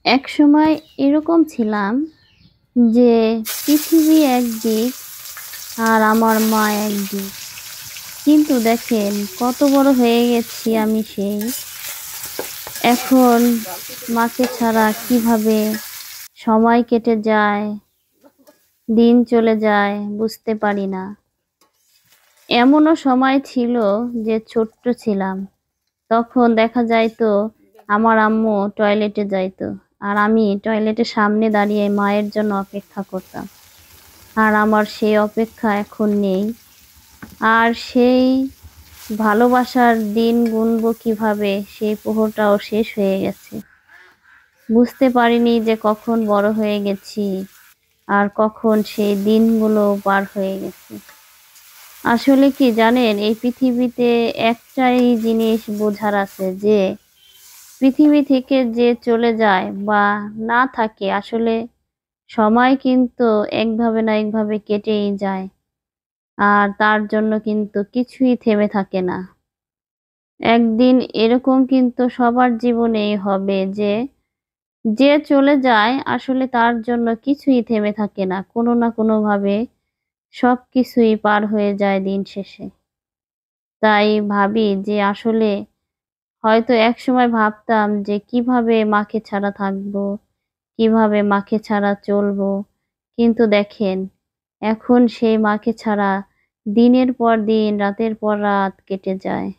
একসময় এরকম ছিলাম যে পৃথিবী একদিক আর আমার মা একদিক। কিন্তু দেখেন কত বড় হয়ে গেছি আমি সেই। এখন মাকে ছাড়া কিভাবে সময় কেটে যায়, দিন চলে যায় বুঝতে পারি না। এমনও সময় ছিল যে ছোট্ট ছিলাম, তখন দেখা যাইতো আমার আম্মু টয়লেটে যাইতো আর আমি টয়লেটের সামনে দাঁড়িয়ে মায়ের জন্য অপেক্ষা করতাম। আর আমার সেই অপেক্ষা এখন নেই। আর সেই ভালোবাসার দিন গুনবো কিভাবে, সেই প্রহরটাও শেষ হয়ে গেছে। বুঝতে পারিনি যে কখন বড় হয়ে গেছি আর কখন সেই দিনগুলো পার হয়ে গেছে। আসলে কি জানেন, এই পৃথিবীতে একটাই জিনিস বোঝার আছে যে পৃথিবী থেকে যে চলে যায় বা না থাকে, আসলে সময় কিন্তু একভাবে না একভাবে কেটেই যায়। আর তার জন্য কিন্তু কিছুই থেমে থাকে না। একদিন এরকম কিন্তু সবার জীবনেই হবে যে যে চলে যায় আসলে তার জন্য কিছুই থেমে থাকে না, কোনো না কোনো ভাবে সবকিছুই পার হয়ে যায় দিন শেষে। তাই ভাবি যে আসলে হয়তো একসময় ভাবতাম যে কিভাবে মাকে ছাড়া থাকবো, কিভাবে মাকে ছাড়া চলবো। কিন্তু দেখেন এখন সেই মাকে ছাড়া দিনের পর দিন রাতের পর রাত কেটে যায়।